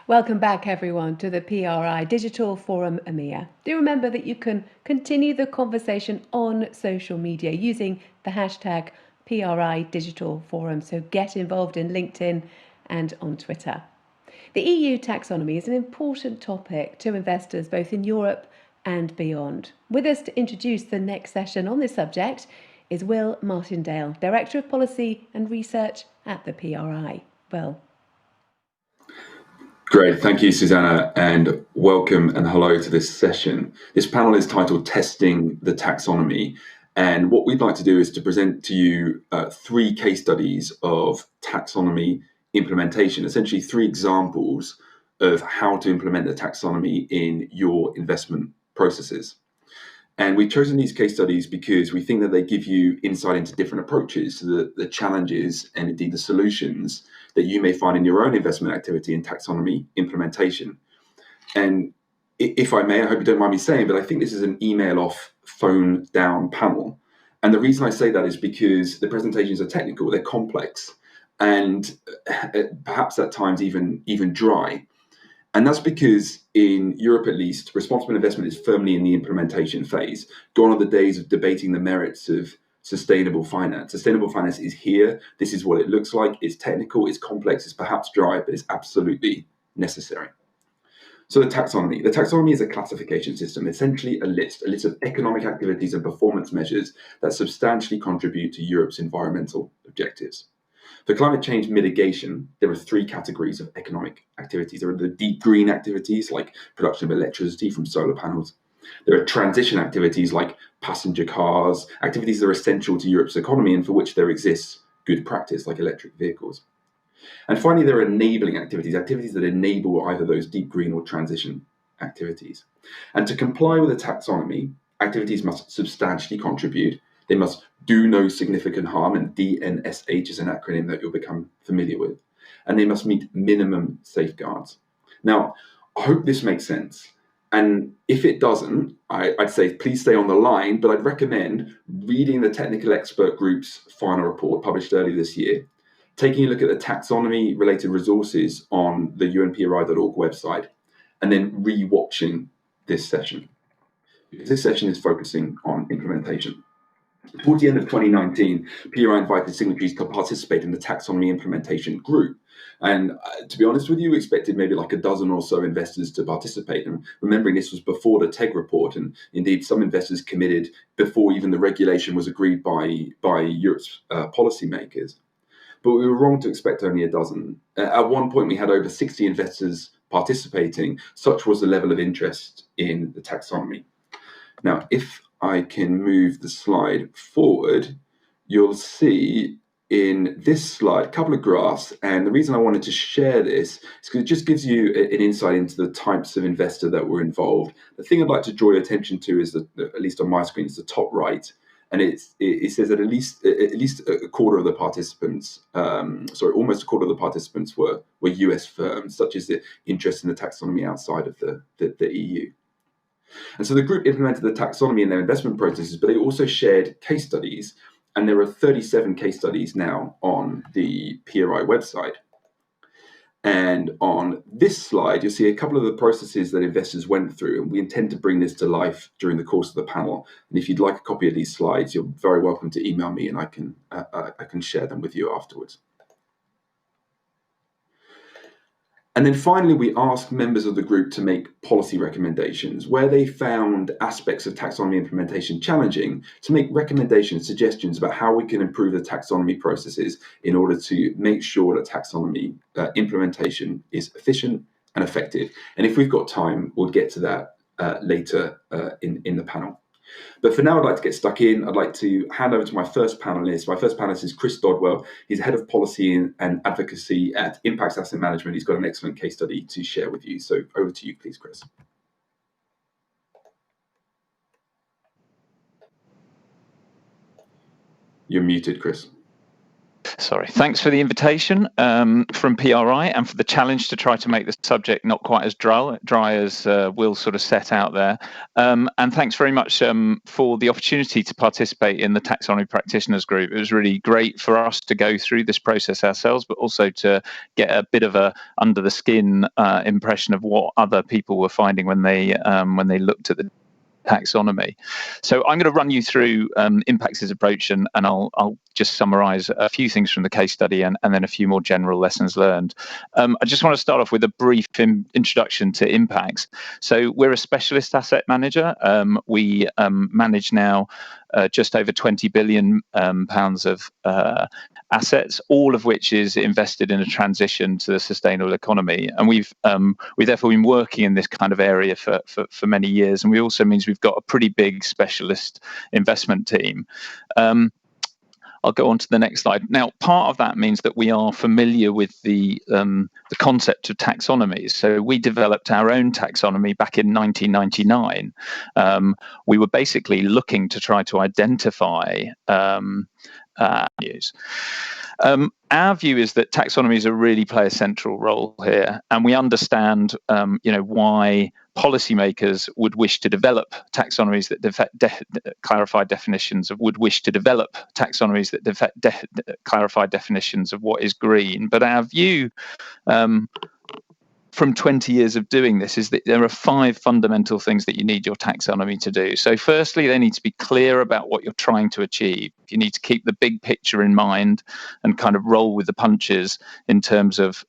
Welcome back, everyone, to the PRI Digital Forum EMEA. Do remember that you can continue the conversation on social media using the hashtag PRI Digital Forum. So get involved in LinkedIn and on Twitter. The EU taxonomy is an important topic to investors both in Europe and beyond. With us to introduce the next session on this subject is Will Martindale, Director of Policy and Research at the PRI. Will. Great, thank you, Susanna, and welcome and hello to this session. This panel is titled Testing the Taxonomy, and what we'd like to do is to present to you 3 case studies of taxonomy implementation, essentially 3 examples of how to implement the taxonomy in your investment processes. And we've chosen these case studies because we think that they give you insight into different approaches to the challenges and indeed the solutions that you may find in your own investment activity and taxonomy implementation. And if I may, I hope you don't mind me saying, but I think this is an email off, phone down panel. And the reason I say that is because the presentations are technical, they're complex, and perhaps at times even dry. And that's because in Europe, at least, responsible investment is firmly in the implementation phase. Gone are the days of debating the merits of sustainable finance. Sustainable finance is here. This is what it looks like. It's technical, it's complex, it's perhaps dry, but it's absolutely necessary. So the taxonomy. The taxonomy is a classification system, essentially a list of economic activities and performance measures that substantially contribute to Europe's environmental objectives. For climate change mitigation, there are 3 categories of economic activities. There are the deep green activities, like production of electricity from solar panels. There are transition activities like passenger cars, activities that are essential to Europe's economy and for which there exists good practice, like electric vehicles. And finally, there are enabling activities, activities that enable either those deep green or transition activities. And to comply with the taxonomy, activities must substantially contribute. They must do no significant harm, and DNSH is an acronym that you'll become familiar with. And they must meet minimum safeguards. Now, I hope this makes sense. And if it doesn't, I'd say please stay on the line, but I'd recommend reading the technical expert group's final report published earlier this year, taking a look at the taxonomy-related resources on the unpri.org website, and then re-watching this session. This session is focusing on implementation. Towards the end of 2019, PRI invited signatories to participate in the Taxonomy Implementation Group. And to be honest with you, we expected maybe like a dozen or so investors to participate. And remembering this was before the TEG report, and indeed some investors committed before even the regulation was agreed by Europe's policymakers. But we were wrong to expect only a dozen. At one point, we had over 60 investors participating. Such was the level of interest in the taxonomy. Now, if I can move the slide forward, you'll see in this slide a couple of graphs. And the reason I wanted to share this is because it just gives you an insight into the types of investor that were involved. The thing I'd like to draw your attention to is that, at least on my screen, is the top right. And it says that at least a quarter of the participants, almost a quarter of the participants were US firms, such as the interest in the taxonomy outside of the EU. And so the group implemented the taxonomy in their investment processes, but they also shared case studies. And there are 37 case studies now on the PRI website. And on this slide, you'll see a couple of the processes that investors went through. And we intend to bring this to life during the course of the panel. And if you'd like a copy of these slides, you're very welcome to email me and I can share them with you afterwards. And then finally, we asked members of the group to make policy recommendations where they found aspects of taxonomy implementation challenging, to make recommendations, suggestions about how we can improve the taxonomy processes in order to make sure that taxonomy implementation is efficient and effective. And if we've got time, we'll get to that later in the panel. But for now, I'd like to get stuck in. I'd like to hand over to my first panelist. My first panelist is Chris Dodwell. He's head of policy and advocacy at Impax Asset Management. He's got an excellent case study to share with you. So over to you, please, Chris. You're muted, Chris. Thanks for the invitation from PRI and for the challenge to try to make the subject not quite as dry as Will sort of set out there. And thanks very much for the opportunity to participate in the Taxonomy Practitioners Group. It was really great for us to go through this process ourselves, but also to get a bit of a under the skin impression of what other people were finding when they looked at the taxonomy. So I'm going to run you through Impax's approach, and I'll just summarize a few things from the case study and then a few more general lessons learned. I just want to start off with a brief introduction to Impax. So we're a specialist asset manager. We manage now just over 20 billion pounds of assets, all of which is invested in a transition to the sustainable economy. And we've therefore been working in this kind of area for many years. And we also means we've got a pretty big specialist investment team. I'll go on to the next slide. Now, part of that means that we are familiar with the concept of taxonomies. So we developed our own taxonomy back in 1999. We were basically looking to try to identify news. Our view is that taxonomies really play a central role here, and we understand, why policymakers would wish to develop taxonomies that clarify definitions of clarify definitions of what is green. But our view from 20 years of doing this is that there are 5 fundamental things that you need your taxonomy to do. So firstly, they need to be clear about what you're trying to achieve. You need to keep the big picture in mind and kind of roll with the punches in terms of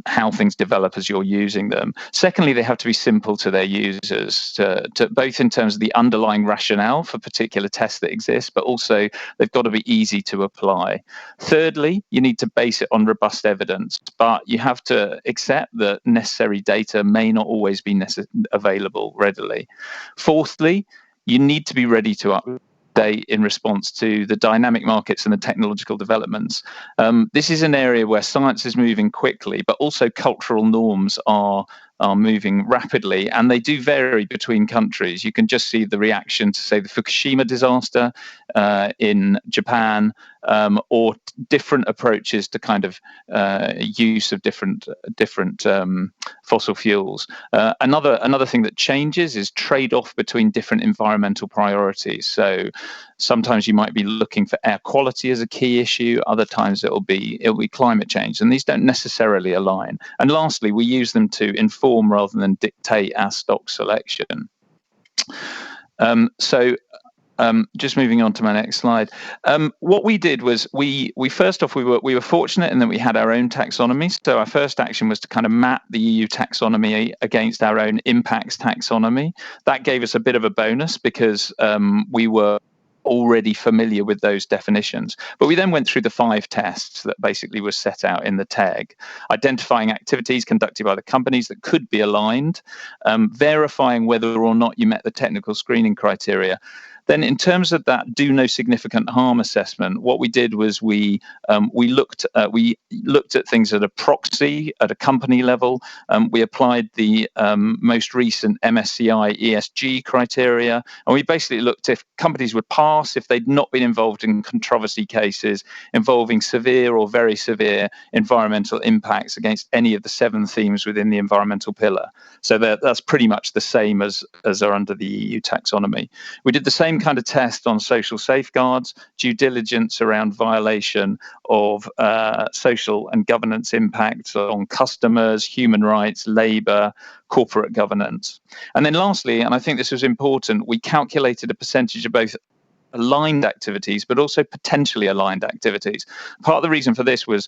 how things develop as you're using them. Secondly, they have to be simple to their users, to both in terms of the underlying rationale for particular tests that exist, but also they've got to be easy to apply. Thirdly, you need to base it on robust evidence, but you have to accept that necessary data may not always be available readily. Fourthly, you need to be ready to update in response to the dynamic markets and the technological developments. This is an area where science is moving quickly, but also cultural norms are moving rapidly, and they do vary between countries. You can just see the reaction to, say, the Fukushima disaster in Japan, or different approaches to kind of use of different fossil fuels. Another thing that changes is trade-off between different environmental priorities. So sometimes you might be looking for air quality as a key issue. Other times it'll be climate change, and these don't necessarily align. And lastly, we use them to inform rather than dictate our stock selection. Just moving on to my next slide. What we did was we were fortunate in that we had our own taxonomy. So our first action was to kind of map the EU taxonomy against our own Impax taxonomy. That gave us a bit of a bonus because we were already familiar with those definitions. But we then went through the 5 tests that basically were set out in the TEG, identifying activities conducted by the companies that could be aligned, verifying whether or not you met the technical screening criteria. Then in terms of that do no significant harm assessment, what we did was we looked at things at a proxy, at a company level. We applied the most recent MSCI ESG criteria, and we basically looked if companies would pass if they'd not been involved in controversy cases involving severe or very severe environmental impacts against any of the 7 themes within the environmental pillar. So that's pretty much the same as are under the EU taxonomy. We did the same kind of test on social safeguards, due diligence around violation of social and governance impacts on customers, human rights, labour, corporate governance. And then lastly, and I think this was important, we calculated a percentage of both aligned activities, but also potentially aligned activities. Part of the reason for this was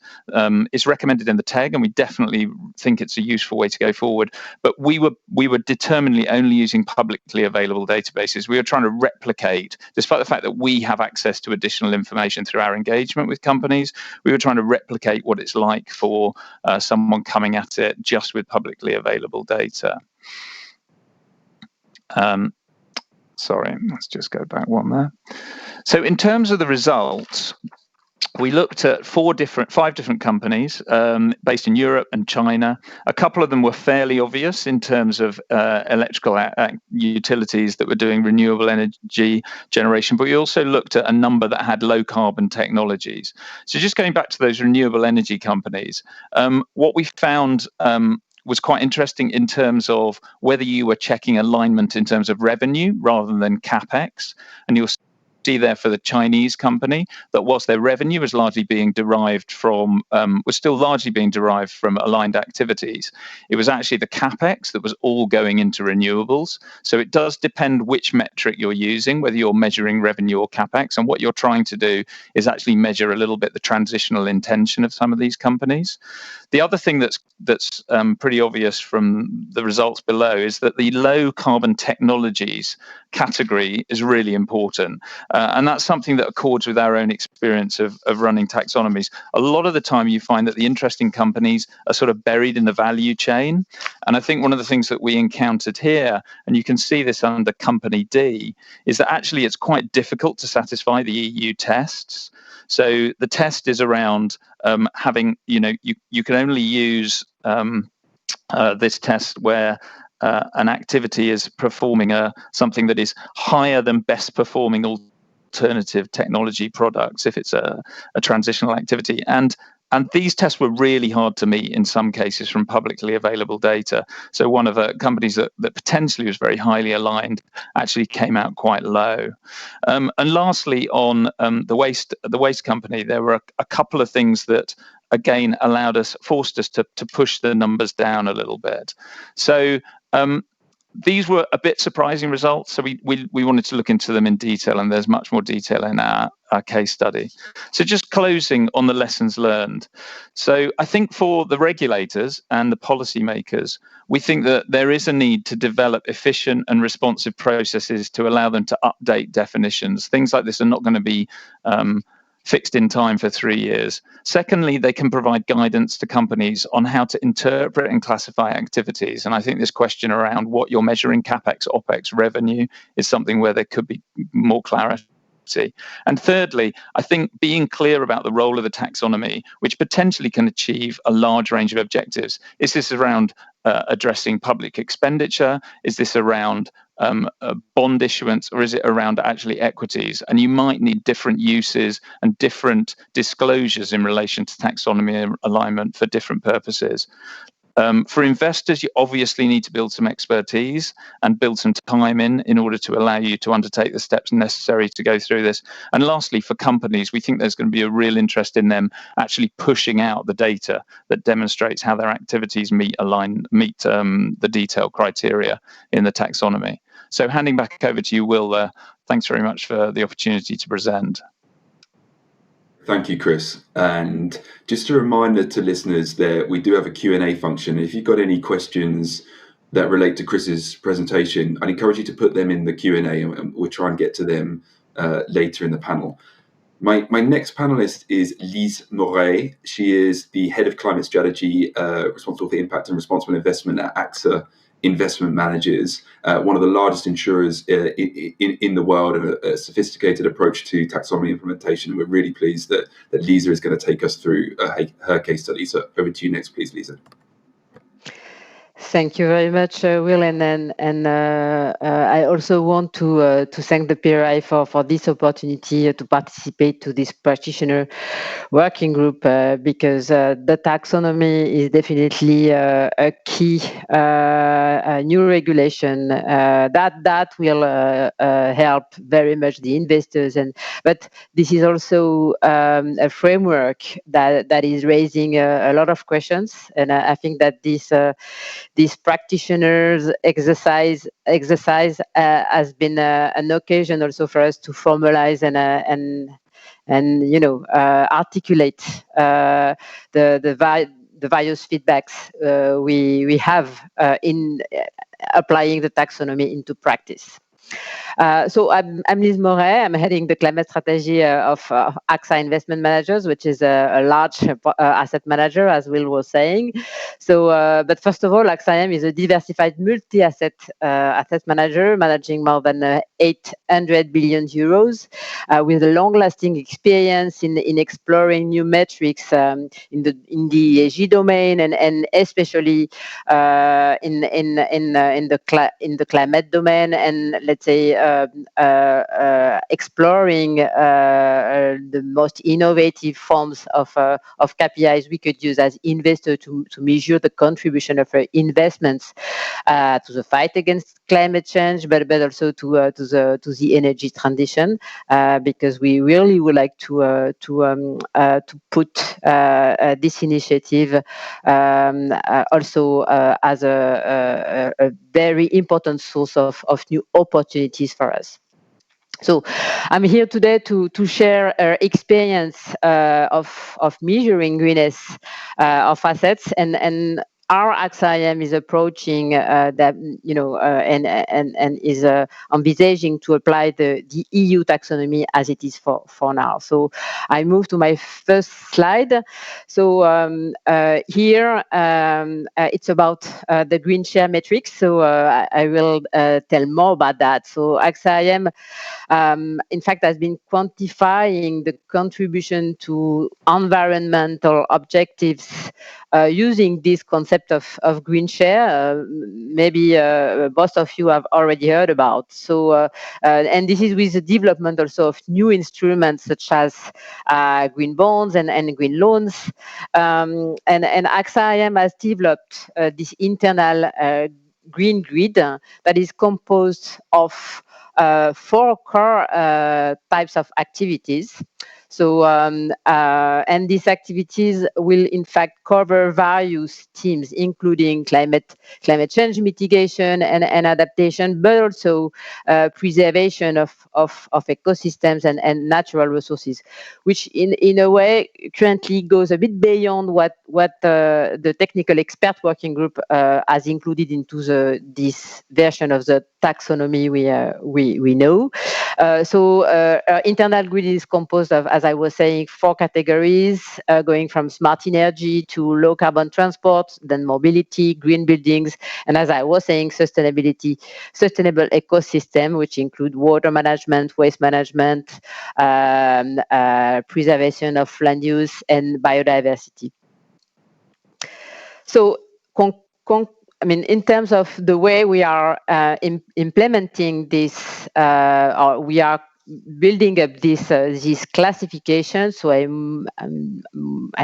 it's recommended in the TEG, and we definitely think it's a useful way to go forward. But we were determinedly only using publicly available databases. We were trying to replicate, despite the fact that we have access to additional information through our engagement with companies, we were trying to replicate what it's like for someone coming at it just with publicly available data. Sorry, let's just go back one there. So in terms of the results, we looked at five different companies based in Europe and China. A couple of them were fairly obvious in terms of electrical utilities that were doing renewable energy generation, but we also looked at a number that had low carbon technologies. So just going back to those renewable energy companies, what we found was quite interesting in terms of whether you were checking alignment in terms of revenue rather than capex, and you'll see there for the Chinese company that whilst their revenue was largely being derived from was still largely being derived from aligned activities, it was actually the capex that was all going into renewables. So it does depend which metric you're using, whether you're measuring revenue or capex, and what you're trying to do is actually measure a little bit the transitional intention of some of these companies. The other thing that's pretty obvious from the results below is that the low carbon technologies category is really important. And that's something that accords with our own experience of running taxonomies. A lot of the time you find that the interesting companies are sort of buried in the value chain. And I think one of the things that we encountered here, and you can see this under company D, is that actually it's quite difficult to satisfy the EU tests. So the test is around having, you can only use this test where an activity is performing something that is higher than best performing alternative technology products if it's a transitional activity. And these tests were really hard to meet in some cases from publicly available data. So one of the companies that potentially was very highly aligned actually came out quite low. And lastly, on the waste company, there were a couple of things that again forced us to push the numbers down a little bit. So these were a bit surprising results, so we wanted to look into them in detail, and there's much more detail in our case study. So just closing on the lessons learned. So I think for the regulators and the policymakers, we think that there is a need to develop efficient and responsive processes to allow them to update definitions. Things like this are not going to be fixed in time for 3 years. Secondly, they can provide guidance to companies on how to interpret and classify activities. And I think this question around what you're measuring, capex, opex, revenue, is something where there could be more clarity. And thirdly, I think being clear about the role of the taxonomy, which potentially can achieve a large range of objectives. Is this around addressing public expenditure? Is this around bond issuance, or is it around actually equities? And you might need different uses and different disclosures in relation to taxonomy alignment for different purposes. For investors, you obviously need to build some expertise and build some time in order to allow you to undertake the steps necessary to go through this. And lastly, for companies, we think there's going to be a real interest in them actually pushing out the data that demonstrates how their activities meet the detailed criteria in the taxonomy. So handing back over to you, Will, thanks very much for the opportunity to present. Thank you, Chris. And just a reminder to listeners that we do have a Q&A function. If you've got any questions that relate to Chris's presentation, I'd encourage you to put them in the Q&A, and we'll try and get to them later in the panel. My next panelist is Lise Moret. She is the head of climate strategy, responsible for impact and responsible investment at AXA Investment Managers, one of the largest insurers in the world, and a sophisticated approach to taxonomy implementation. And we're really pleased that Lisa is going to take us through her case study. So over to you next, please, Lisa. Thank you very much, Will, and I also want to thank the PRI for this opportunity to participate to this practitioner working group because the taxonomy is definitely a key new regulation that will help very much the investors, but this is also a framework that is raising a lot of questions, and I think that this practitioners exercise has been an occasion also for us to formalize and articulate the various feedbacks we have in applying the taxonomy into practice. So I'm Lise Moret. I'm heading the climate strategy of AXA Investment Managers, which is a large asset manager, as Will was saying. So, but first of all, AxaM is a diversified multi-asset asset manager managing more than 800 billion euros, with a long-lasting experience in exploring new metrics in the ESG domain, and especially in the climate domain, and let's say exploring the most innovative forms of KPIs we could use as investors to measure the contribution of investments to the fight against climate change, but also to the energy transition, because we really would like to put this initiative also as a very important source of new opportunities for us. So I'm here today to share our experience of measuring greenness of assets, and our AxaM is approaching that, and is envisaging to apply the EU taxonomy as it is for now. So I move to my first slide. So here it's about the green share metrics. So I will tell more about that. So AxaM, in fact, has been quantifying the contribution to environmental objectives using this concept of green share. Maybe most of you have already heard about. So, and this is with the development also of new instruments such as green bonds and green loans. And AxaM has developed this internal green grid that is composed of 4 core types of activities. So, and these activities will in fact cover various themes, including climate change mitigation and adaptation, but also preservation of ecosystems and natural resources, which in a way currently goes a bit beyond what the technical expert working group has included into this version of the taxonomy we know. So our internal grid is composed of, as I was saying, 4 categories, going from smart energy to low carbon transport, then mobility, green buildings, and as I was saying, sustainable ecosystem, which include water management, waste management, preservation of land use, and biodiversity. So, in terms of the way we are implementing this, or we are building up this classification. So I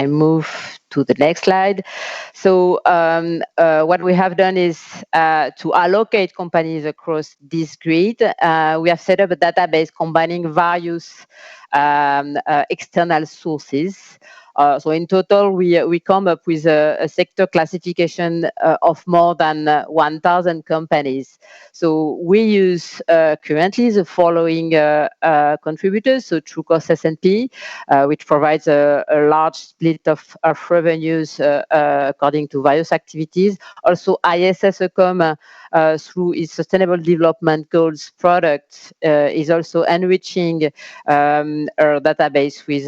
move to the next slide. So what we have done is to allocate companies across this grid. We have set up a database combining various external sources. So in total, we come up with a sector classification of more than 1,000 companies. So we use currently the following contributors. So Trucost S&P, which provides a large split of revenues according to various activities. Also ISS AxaM, through its Sustainable Development Goals product, is also enriching our database with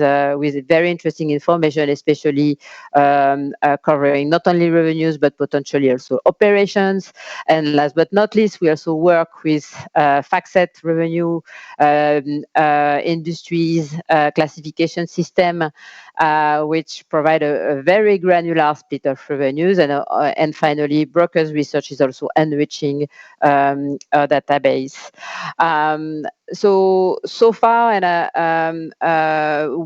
very interesting information, especially covering not only revenues but potentially also operations. And last but not least, we also work with FactSet revenue industries classification system, which provide a very granular split of revenues. And finally, Brokers Research is also enriching our database. So far, and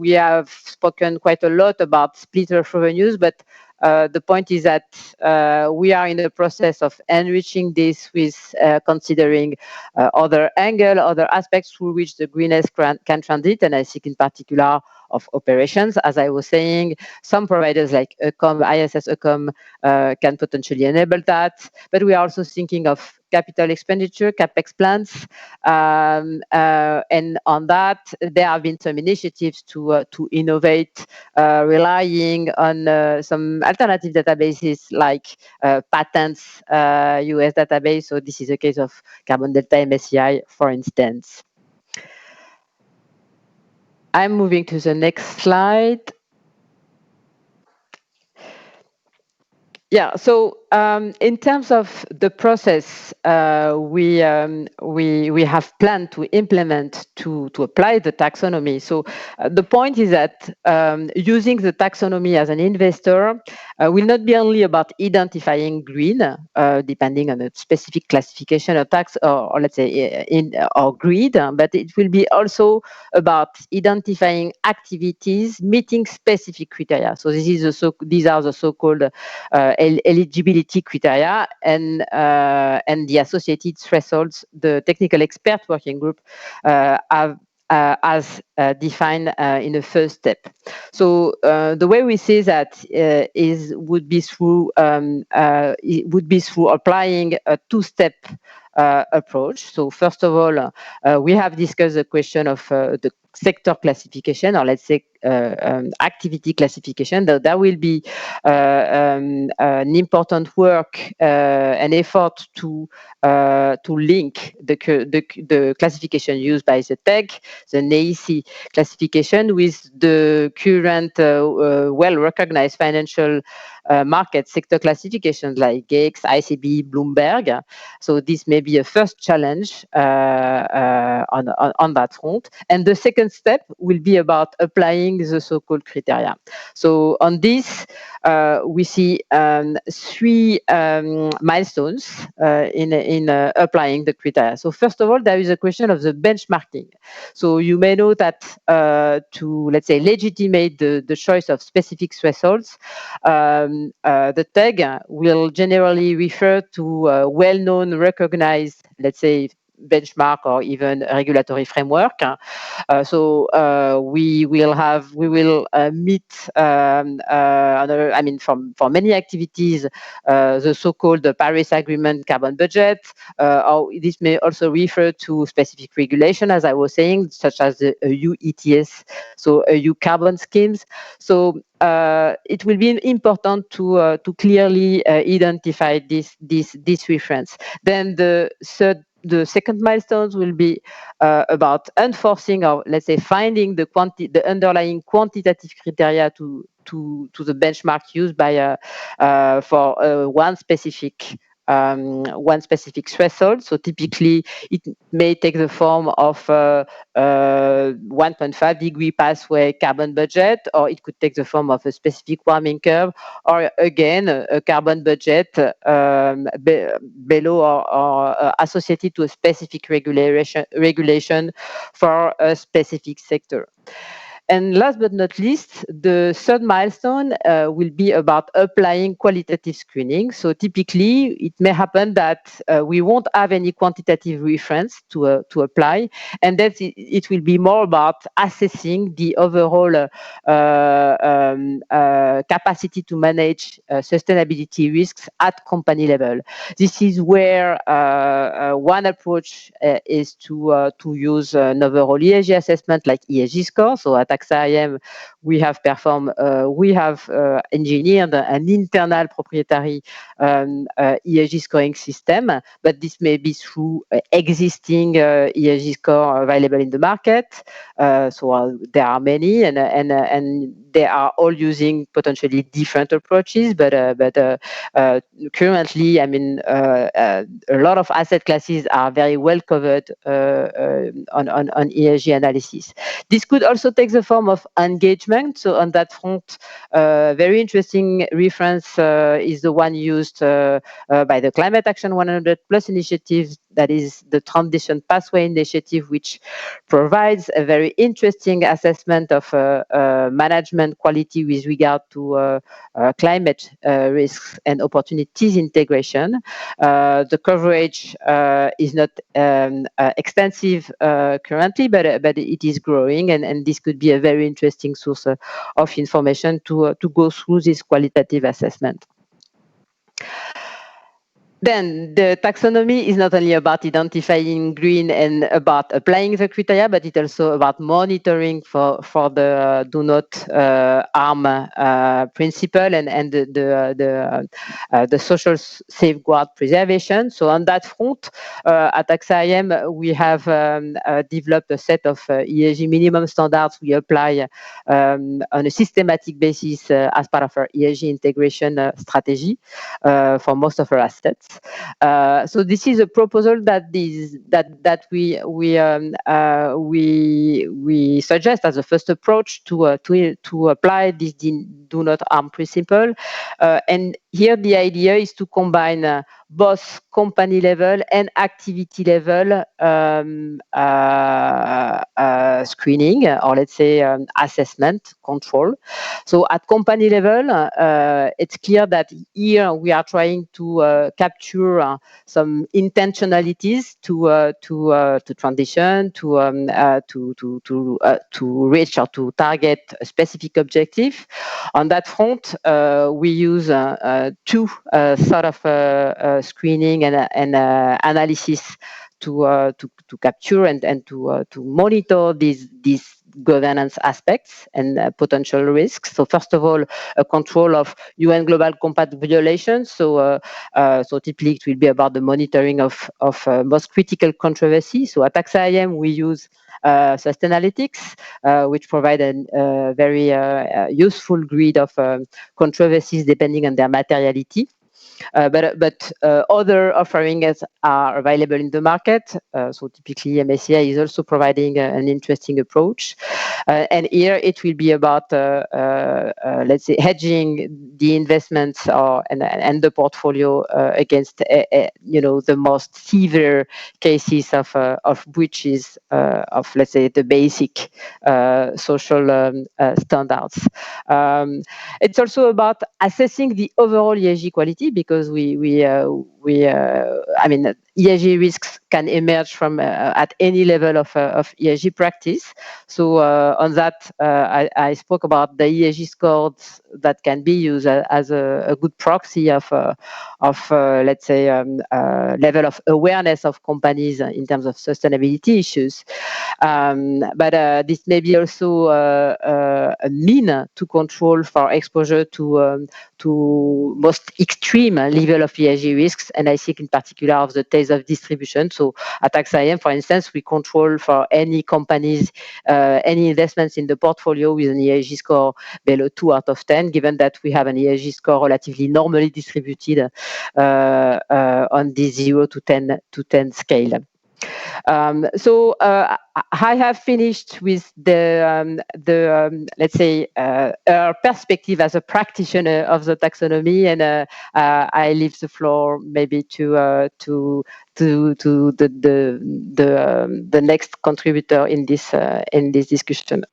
we have spoken quite a lot about split of revenues, but the point is that we are in the process of enriching this with considering other aspects through which the greenness can transit, and I think in particular of operations. As I was saying, some providers like AxaM, ISS AxaM can potentially enable that, but we are also thinking of capital expenditure, CapEx plans, and on that, there have been some initiatives to innovate, relying on some alternative databases like patents, US database. So this is a case of Carbon Delta MSCI, for instance. I'm moving to the next slide. Yeah. So in terms of the process, we have planned to implement to apply the taxonomy. So the point is that using the taxonomy as an investor will not be only about identifying green, depending on a specific classification or tax, or let's say or grid, but it will be also about identifying activities meeting specific criteria. So these are the so-called eligibility criteria and the associated thresholds the technical expert working group have as defined in the first step. So the way we see that would be through applying a two-step approach. So first of all, we have discussed the question of the sector classification, or let's say activity classification. That will be an important work and effort to link the classification used by the TEC, the NAIC classification, with the current well-recognized financial market sector classifications like GEX, ICB, Bloomberg. So this may be a first challenge on that front. And the second step will be about applying the so-called criteria. So on this, we see three milestones in applying the criteria. So first of all, there is a question of the benchmarking. So you may know that to, let's say, legitimate the choice of specific thresholds, the TEG will generally refer to well-known, recognized, let's say, benchmark or even a regulatory framework. So we will meet for many activities the so-called Paris Agreement carbon budget, or this may also refer to specific regulation, as I was saying, such as the EU ETS, so EU carbon schemes. So it will be important to clearly identify this reference. Then the second milestones will be about enforcing, or let's say finding the underlying quantitative criteria to the benchmark used by for one specific threshold. So typically, it may take the form of 1.5 degree pathway carbon budget, or it could take the form of a specific warming curve, or again, a carbon budget below or associated to a specific regulation for a specific sector. And last but not least, the third milestone will be about applying qualitative screening. So typically, it may happen that we won't have any quantitative reference to apply, and that it will be more about assessing the overall capacity to manage sustainability risks at company level. This is where one approach is to use an overall ESG assessment like ESG score. So at AxaM, we have engineered an internal proprietary ESG scoring system, but this may be through existing ESG score available in the market. So there are many, and they are all using potentially different approaches, but currently, I mean, a lot of asset classes are very well covered on ESG analysis. This could also take the form of engagement. So on that front, very interesting reference is the one used by the Climate Action 100 Plus initiative, that is the Transition Pathway Initiative, which provides a very interesting assessment of management quality with regard to climate risks and opportunities integration. The coverage is not extensive currently, but it is growing, and this could be a very interesting source of information to go through this qualitative assessment. Then the taxonomy is not only about identifying green and about applying the criteria, but it's also about monitoring for the do not harm principle and the social safeguard preservation. So on that front, at AxaM, we have developed a set of ESG minimum standards we apply on a systematic basis as part of our ESG integration strategy for most of our assets. So this is a proposal that we suggest as a first approach to apply this do not harm principle, and here the idea is to combine both company level and activity level screening, or let's say assessment control. So at company level, it's clear that here we are trying to capture some intentionalities to transition, to reach or to target a specific objective. On that front, we use two sort of screening and analysis to capture and to monitor these governance aspects and potential risks. So first of all, a control of UN Global Compact violations. So typically it will be about the monitoring of most critical controversy. So at AxaM, we use Sustainalytics, which provide a very useful grid of controversies depending on their materiality. But other offerings are available in the market. So typically MSCI is also providing an interesting approach. And here it will be about, let's say, hedging the investments and the portfolio against, the most severe cases of breaches of, let's say, the basic social standards. It's also about assessing the overall ESG quality, because ESG risks can emerge from at any level of ESG practice. So on that, I spoke about the ESG scores that can be used as a good proxy of let's say, level of awareness of companies in terms of sustainability issues. But this may be also a mean to control for exposure to most extreme level of ESG risks, and I think in particular of the taste of distribution. So at AxaM, for instance, we control for any companies, any investments in the portfolio with an ESG score below 2 out of 10, given that we have an ESG score relatively normally distributed on the 0 to 10 scale. So I have finished with the let's say our perspective as a practitioner of the taxonomy, and I leave the floor maybe to the next contributor in this discussion.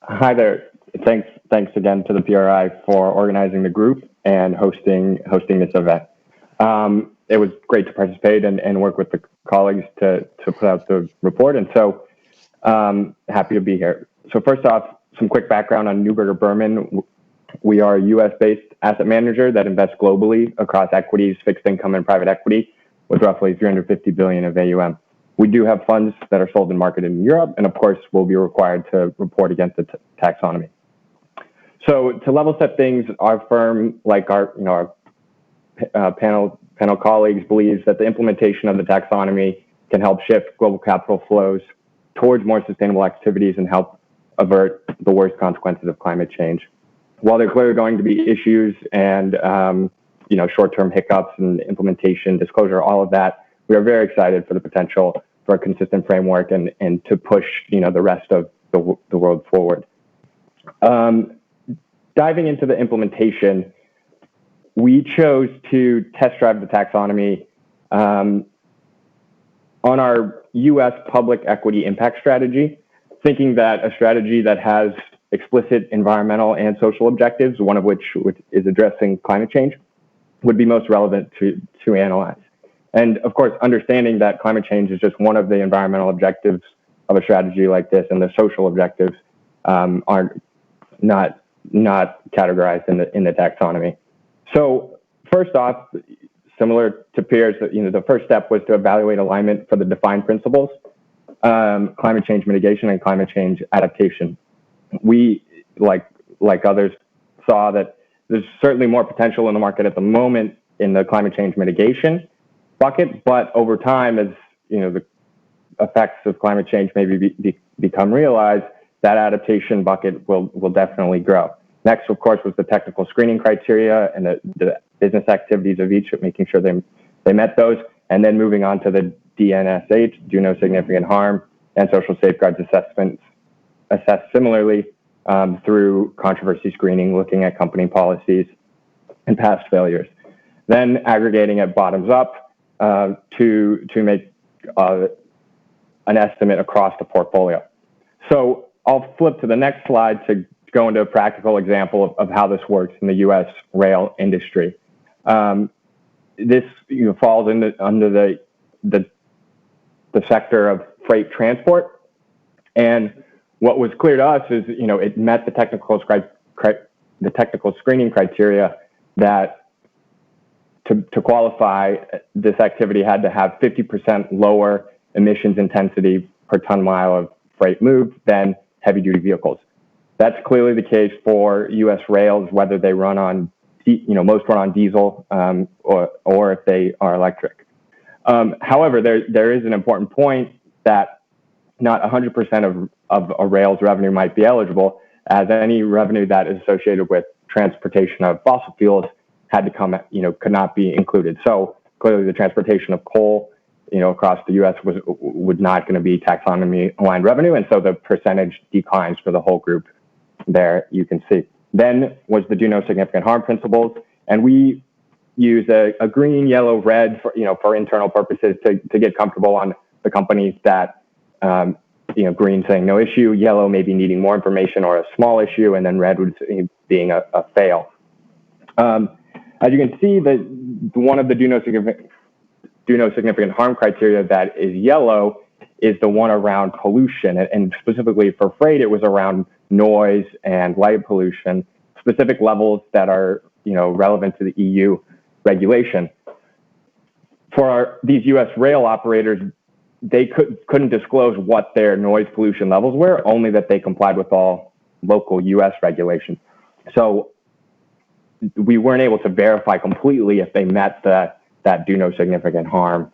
Hi there. Thanks again to the PRI for organizing the group and hosting this event. It was great to participate and work with the colleagues to put out the report, and so happy to be here. So first off, some quick background on Newberger Berman. We are a US-based asset manager that invests globally across equities, fixed income, and private equity, with roughly 350 billion of AUM. We do have funds that are sold and marketed in Europe, and of course, we'll be required to report against the taxonomy. So to level set things, our firm, like our panel colleagues, believes that the implementation of the taxonomy can help shift global capital flows towards more sustainable activities and help avert the worst consequences of climate change. While there are clearly going to be issues and short-term hiccups and implementation, disclosure, all of that, we are very excited for the potential for a consistent framework and to push the rest of the world forward. Diving into the implementation, we chose to test drive the taxonomy on our US public equity impact strategy, thinking that a strategy that has explicit environmental and social objectives, one of which is addressing climate change, would be most relevant to analyze. And of course, understanding that climate change is just one of the environmental objectives of a strategy like this, and the social objectives are not categorized in the taxonomy. So first off, similar to peers, the first step was to evaluate alignment for the defined principles, climate change mitigation and climate change adaptation. We, like others, saw that there's certainly more potential in the market at the moment in the climate change mitigation bucket, but over time, as the effects of climate change maybe become realized, that adaptation bucket will definitely grow. Next, of course, was the technical screening criteria and the business activities of each, making sure they met those, and then moving on to the DNSH, do no significant harm, and social safeguards assessments, assessed similarly through controversy screening, looking at company policies and past failures. Then aggregating it bottoms up to make an estimate across the portfolio. So I'll flip to the next slide to go into a practical example of how this works in the U.S. rail industry. This falls under the sector of freight transport, and what was clear to us is it met the technical screening criteria that to qualify, this activity had to have 50% lower emissions intensity per ton mile of freight moved than heavy duty vehicles. That's clearly the case for U.S. rails, whether they run on, most run on diesel or if they are electric. However, there is an important point that not 100% of a rail's revenue might be eligible, as any revenue that is associated with transportation of fossil fuels had to come, could not be included. So clearly, the transportation of coal, across the U.S. was not going to be taxonomy aligned revenue, and so the percentage declines for the whole group. There you can see. Then was the do no significant harm principles, and we use a green, yellow, red for internal purposes to get comfortable on the companies that green saying no issue, yellow maybe needing more information or a small issue, and then red would being a fail. As you can see, that one of the do no significant harm criteria that is yellow is the one around pollution, and specifically for freight, it was around noise and light pollution, specific levels that are relevant to the EU regulation. For these U.S. rail operators, they couldn't disclose what their noise pollution levels were, only that they complied with all local U.S. regulations. So we weren't able to verify completely if they met that do no significant harm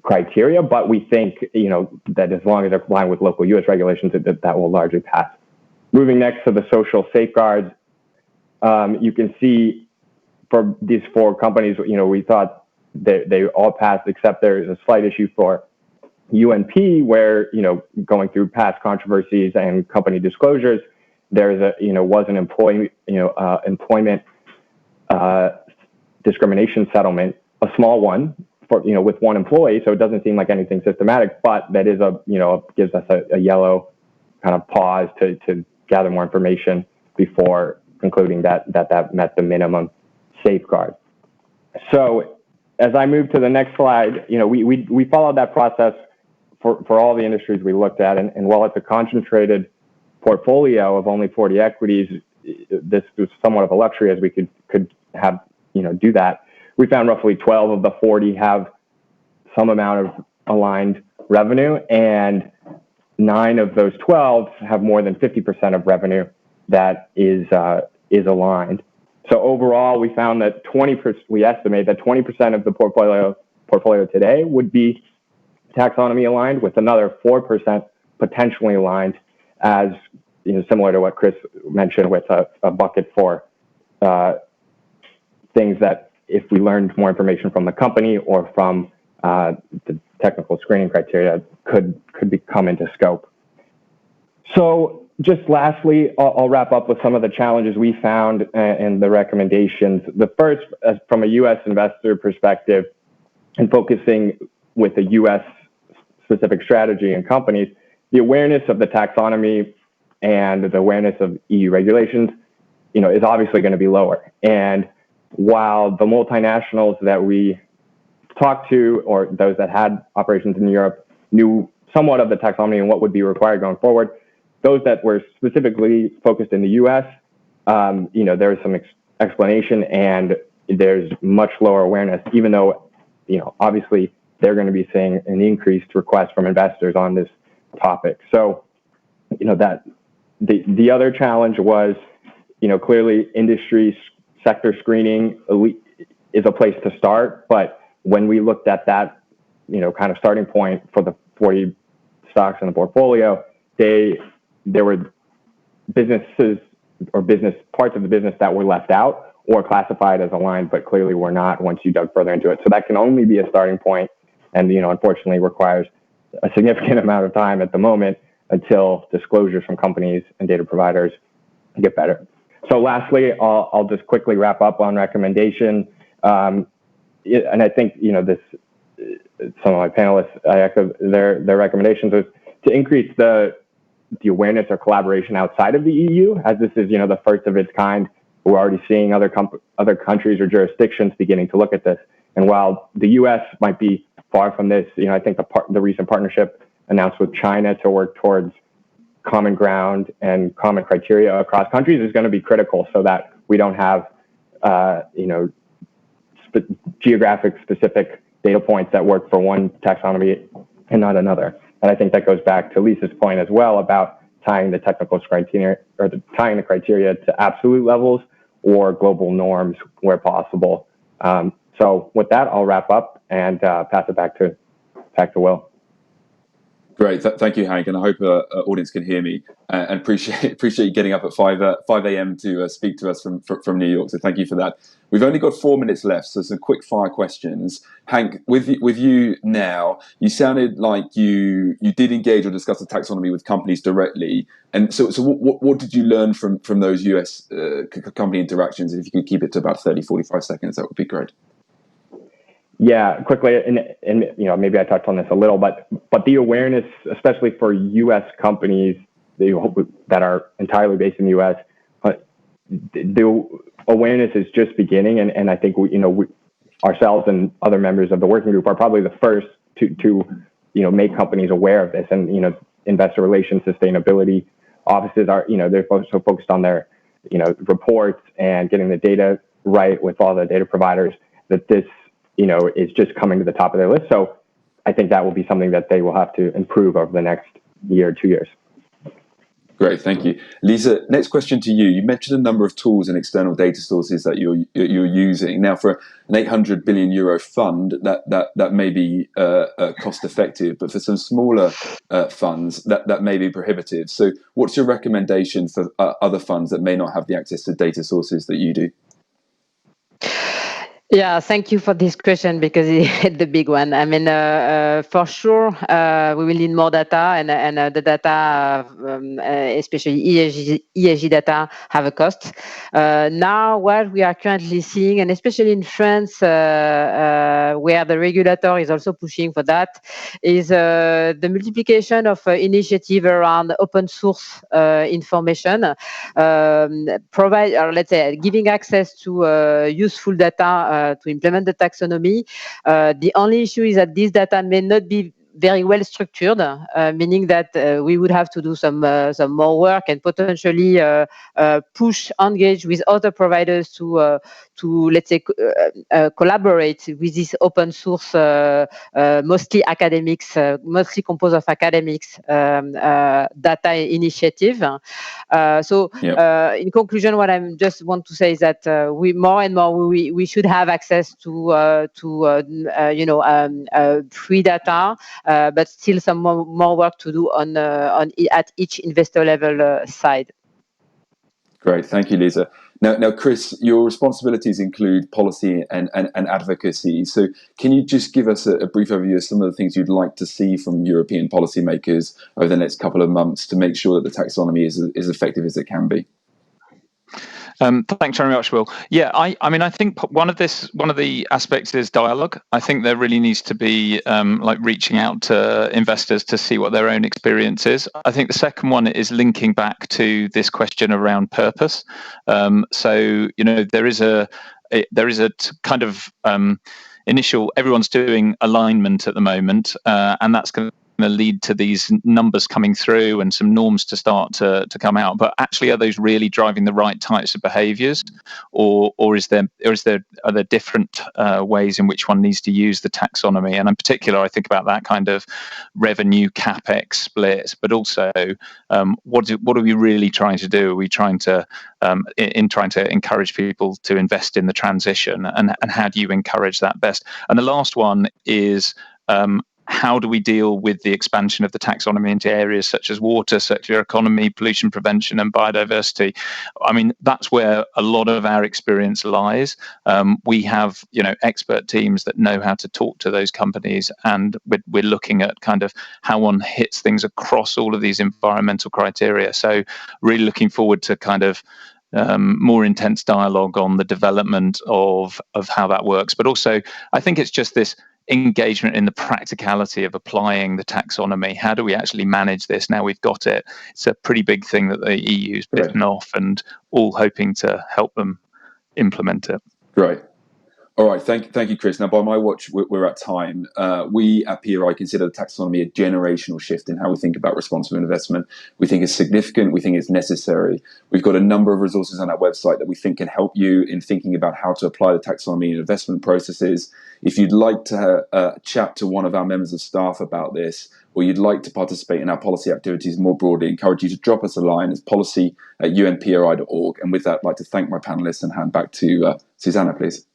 criteria, but we think that as long as they're complying with local U.S. regulations, that will largely pass. Moving next to the social safeguards, you can see for these four companies, we thought they all passed, except there is a slight issue for UNP, where going through past controversies and company disclosures, there is was an employment discrimination settlement, a small one for with one employee, so it doesn't seem like anything systematic, but that is gives us a yellow kind of pause to gather more information before concluding that met the minimum safeguard. So as I move to the next slide, we followed that process for all the industries we looked at, and while it's a concentrated portfolio of only 40 equities, this was somewhat of a luxury, as we could have do that. We found roughly 12 of the 40 have some amount of aligned revenue, and 9 of those 12 have more than 50% of revenue that is aligned. So overall, we found that we estimate that 20% of the portfolio today would be taxonomy aligned, with another 4% potentially aligned, as similar to what Chris mentioned, with a bucket for things that, if we learned more information from the company or from the technical screening criteria, could come into scope. So just lastly, I'll wrap up with some of the challenges we found and the recommendations. The first, from a U.S. investor perspective, and focusing with a U.S. specific strategy and companies, the awareness of the taxonomy and the awareness of EU regulations, is obviously going to be lower. And while the multinationals that we talked to, or those that had operations in Europe, knew somewhat of the taxonomy and what would be required going forward, those that were specifically focused in the US, there is some explanation and there's much lower awareness, even though, obviously they're going to be seeing an increased request from investors on this topic. So, that the other challenge was, clearly industry sector screening is a place to start. But when we looked at that, kind of starting point for the 40 stocks in the portfolio, there were businesses or parts of the business that were left out or classified as aligned, but clearly were not once you dug further into it. So that can only be a starting point, and unfortunately requires a significant amount of time at the moment until disclosures from companies and data providers get better. So lastly, I'll just quickly wrap up on recommendation. And I think, some of my panelists, I echo their recommendations was to increase the awareness or collaboration outside of the EU, as this is, the first of its kind. We're already seeing other countries or jurisdictions beginning to look at this. And while the US might be far from this, I think the recent partnership announced with China to work towards common ground and common criteria across countries is going to be critical, so that we don't have, geographic specific data points that work for one taxonomy and not another. And I think that goes back to Lisa's point as well about tying the technical criteria tying the criteria to absolute levels or global norms where possible. So with that, I'll wrap up and pass it back to Will. Great, thank you, Hank, and I hope audience can hear me and appreciate you getting up at 5 a.m. to speak to us from New York. So thank you for that. We've only got 4 minutes left, so some quick fire questions. Hank, with you now, you sounded like you did engage or discuss the taxonomy with companies directly, and so what did you learn from those US company interactions? If you could keep it to about 30-45 seconds, that would be great. Yeah, quickly, and maybe I touched on this a little, but the awareness, especially for U.S. companies that are entirely based in the U.S., the awareness is just beginning, and I think we ourselves and other members of the working group are probably the first to make companies aware of this, and investor relations, sustainability offices are they're so focused on their reports and getting the data right with all the data providers that this is just coming to the top of their list. So I think that will be something that they will have to improve over the next year, 2 years. Great, thank you. Lise, next question to you. You mentioned a number of tools and external data sources that you're using. Now, for an 800 billion euro fund, that may be cost effective, but for some smaller funds, that may be prohibitive. So what's your recommendation for other funds that may not have the access to data sources that you do? Yeah, thank you for this question, because it's the big one. I mean, for sure, we will need more data, and the data, especially ESG data, have a cost. Now, what we are currently seeing, and especially in France, where the regulator is also pushing for that, is the multiplication of initiative around open source information, giving access to useful data to implement the taxonomy. The only issue is that this data may not be very well structured, meaning that we would have to do some more work and potentially engage with other providers to let's say collaborate with this open source, mostly mostly composed of academics data initiative. In conclusion, what I just want to say is that we more and more we should have access to free data. But still some more work to do at each investor level side. Great, thank you, Lise. Now, Chris, your responsibilities include policy and advocacy. So can you just give us a brief overview of some of the things you'd like to see from European policymakers over the next couple of months to make sure that the taxonomy is as effective as it can be? Thanks very much, Will. Yeah, I mean, I think one of the aspects is dialogue. I think there really needs to be like reaching out to investors to see what their own experience is. I think the second one is linking back to this question around purpose. So there is a kind of initial. Everyone's doing alignment at the moment, and that's going to lead to these numbers coming through and some norms to start to come out. But actually, are those really driving the right types of behaviours, or are there different ways in which one needs to use the taxonomy? And in particular, I think about that kind of revenue capex split, but also what are we really trying to do? Are we trying to trying to encourage people to invest in the transition, and how do you encourage that best? And the last one is how do we deal with the expansion of the taxonomy into areas such as water, circular economy, pollution prevention, and biodiversity? I mean, that's where a lot of our experience lies. We have, expert teams that know how to talk to those companies, and we're looking at kind of how one hits things across all of these environmental criteria. So really looking forward to kind of more intense dialogue on the development of how that works. But also, I think it's just this engagement in the practicality of applying the taxonomy. How do we actually manage this now we've got it? It's a pretty big thing that the EU's bitten off, and all hoping to help them implement it. Great. All right, thank you, Chris. Now, by my watch, we're at time. We at PRI consider the taxonomy a generational shift in how we think about responsible investment. We think it's significant. We think it's necessary. We've got a number of resources on our website that we think can help you in thinking about how to apply the taxonomy in investment processes. If you'd like to chat to one of our members of staff about this, or you'd like to participate in our policy activities more broadly, I encourage you to drop us a line. It's policy@unpri.org. And with that, I'd like to thank my panelists and hand back to Susanna, please.